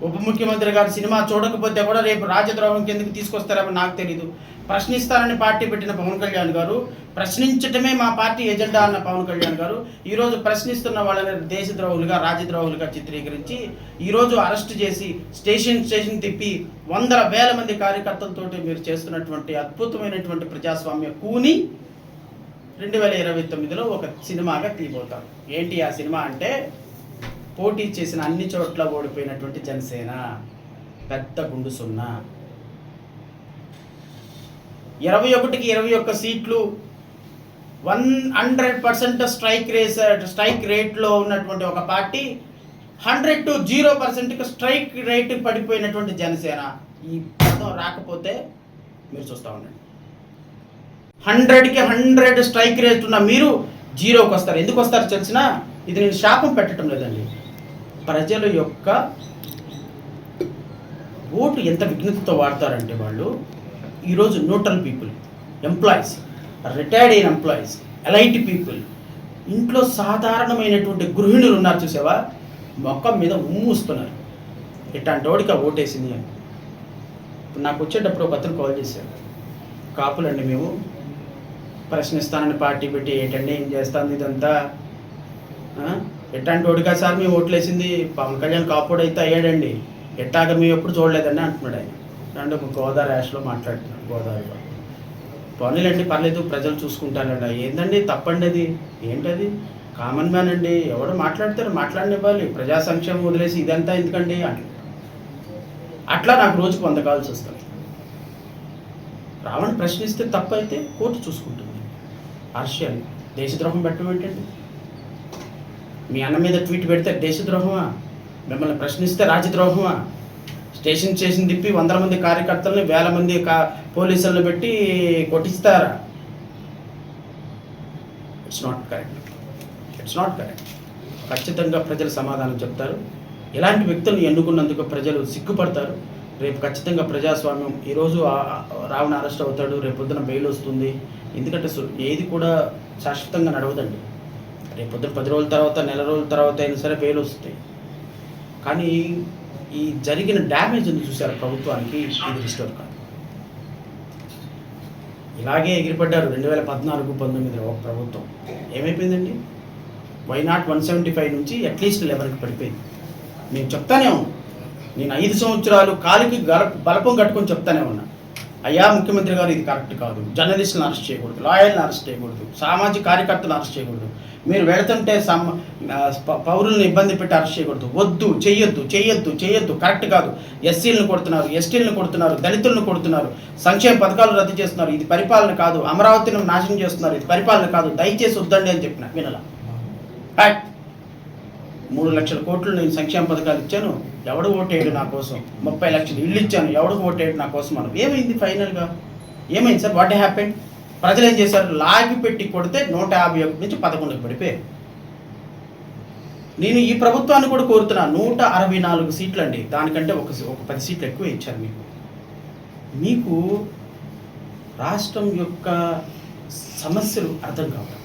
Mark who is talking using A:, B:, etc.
A: ఉప ముఖ్యమంత్రి గారు సినిమా చూడకపోతే కూడా రేపు రాజద్రోహం కిందకి తీసుకొస్తారేమో నాకు తెలీదు. ప్రశ్నిస్తారని పార్టీ పెట్టిన పవన్ కళ్యాణ్ గారు, ప్రశ్నించటమే మా పార్టీ ఎజెండా అన్న పవన్ కళ్యాణ్ గారు ఈరోజు ప్రశ్నిస్తున్న వాళ్ళని దేశద్రోహులుగా, రాజద్రోహులుగా చిత్రీకరించి ఈరోజు అరెస్ట్ చేసి స్టేషన్ తిప్పి వందల వేల మంది కార్యకర్తలతోటి మీరు చేస్తున్నటువంటి అద్భుతమైనటువంటి ప్రజాస్వామ్య కూని 2029లో ఒక సినిమాగా తీయబోతారు. ఏంటి ఆ సినిమా అంటే, పోటీ చేసిన అన్ని చోట్ల ఓడిపోయినటువంటి జనసేన పెద్ద గుండు సున్నా, 21కి 21 సీట్లు, 100% స్ట్రైక్ రేట్లో ఉన్నటువంటి ఒక పార్టీ, 100 to 0% స్ట్రైక్ రేట్ పడిపోయినటువంటి జనసేన. ఈ పదం రాకపోతే మీరు చూస్తూ ఉండండి. 100కి 100 స్ట్రైక్ రేట్ ఉన్న మీరు 0కి వస్తారు. ఎందుకు వస్తారు తెలిసినా, ఇది నేను శాపం పెట్టడం లేదండి, ప్రజల యొక్క ఓటు ఎంత విఘ్నతతో వాడతారంటే వాళ్ళు ఈరోజు న్యూట్రల్ పీపుల్, ఎంప్లాయీస్, రిటైర్డ్ అయిన ఎంప్లాయీస్, ఎలైట్ పీపుల్, ఇంట్లో సాధారణమైనటువంటి గృహిణులు ఉన్నారు చూసావా, మొక్కం మీద ఉమ్మూస్తున్నారు ఇట్లాంటి వాడికి ఓటేసింది అని. ఇప్పుడు నాకు వచ్చేటప్పుడు ఒక అతను కాల్ చేశారు, కాపులండి మేము, ప్రశ్నిస్తానని పార్టీ పెట్టి ఏంటండి ఏం చేస్తాను ఇదంతా, ఎట్లాంటి వాడిగా సార్ మేము ఓట్లేసింది, పవన్ కళ్యాణ్ కాపుడు అయితే అయ్యాడండి, ఎట్టాగా మేము ఎప్పుడు చూడలేదండి అంటున్నాడు ఆయన. అంటే ఒక గోదావరి యాష్లో మాట్లాడుతున్నాడు, గోదావరిలో. పోనీలండి పర్లేదు, ప్రజలు చూసుకుంటారండి. ఏందండి తప్పండి, అది ఏంటది, కామన్ మ్యాన్ అండి, ఎవరు మాట్లాడతారు మాట్లాడనివ్వాలి, ప్రజా సంక్షేమం వదిలేసి ఇదంతా ఎందుకండి అంటే. అట్లా నాకు రోజుకు 100 కాల్స్ వస్తాయి. రావణ్ ప్రశ్నిస్తే తప్పు అయితే కోర్టు చూసుకుంటుంది. ఆర్షియాలు దేశద్రోహం పెట్టడం ఏంటండి, మీ అన్న మీద ట్వీట్ పెడితే దేశద్రోహమా, మిమ్మల్ని ప్రశ్నిస్తే రాజద్రోహమా, స్టేషన్ తిప్పి 100 మంది కార్యకర్తలని 1000 మంది పోలీసులను పెట్టి కొట్టిస్తారా? It's not correct. ఖచ్చితంగా ప్రజలు సమాధానం చెప్తారు. ఇలాంటి వ్యక్తులను ఎన్నుకున్నందుకు ప్రజలు సిగ్గుపడతారు. రేపు ఖచ్చితంగా ప్రజాస్వామ్యం, ఈరోజు రావణ అరెస్ట్ అవుతాడు, రేపు పొద్దున బెయిల్ వస్తుంది. ఎందుకంటే ఏది కూడా శాశ్వతంగా నడవదండి. రేపు పొద్దున 10 రోజుల తర్వాత, నెల రోజుల తర్వాత అయినా సరే బెయిల్ వస్తాయి. కానీ ఈ జరిగిన డ్యామేజ్ ఉంది చూసారు ప్రభుత్వానికి, ఇది రిస్టోర్ కాదు. ఇలాగే ఎగిరిపడ్డారు 2014-19 ఒక ప్రభుత్వం. ఏమైపోయిందండి, వైనాట్ 175 నుంచి అట్లీస్ట్ 11కి పడిపోయింది. నేను చెప్తానే ఉన్నా, నేను 5 సంవత్సరాలు కాలికి బలపం కట్టుకొని చెప్తానే ఉన్నా, అయ్యా ముఖ్యమంత్రి గారు ఇది కరెక్ట్ కాదు, జర్నలిస్టులను అరెస్ట్ చేయకూడదు, లాయర్లను అరెస్ట్ చేయకూడదు, సామాజిక కార్యకర్తలను అరెస్ట్ చేయకూడదు, మీరు వెళుతుంటే పౌరులను ఇబ్బంది పెట్టి అరెస్ట్ చేయకూడదు, వద్దు, చెయ్యొద్దు, కరెక్ట్ కాదు, ఎస్సీలను కొడుతున్నారు, ఎస్టీలను కొడుతున్నారు, దళితులను కొడుతున్నారు, సంక్షేమ పథకాలు రద్దు చేస్తున్నారు, ఇది పరిపాలన కాదు, అమరావతిని నాశనం చేస్తున్నారు, ఇది పరిపాలన కాదు, దయచేసి వద్దండి అని చెప్పిన వినలా. 3 లక్షల కోట్లు నేను సంక్షేమ పథకాలు ఇచ్చాను, ఎవడు ఓటేయడు నా కోసం, 30 లక్షలు ఇల్లు ఇచ్చాను, ఎవడు ఓటేయడు నా కోసం మనం. ఏమైంది ఫైనల్గా, ఏమైంది సార్, వాట్ హ్యాపెండ్? ప్రజలు ఏం చేశారు, లాగి పెట్టి కొడితే 151 నుంచి 11కి పడిపోయారు. నేను ఈ ప్రభుత్వాన్ని కూడా కోరుతున్నా, 164 సీట్లు అండి, దానికంటే ఒక 10 సీట్లు ఎక్కువ ఇచ్చారు మీకు రాష్ట్రం యొక్క సమస్యలు అర్థం కావాలి.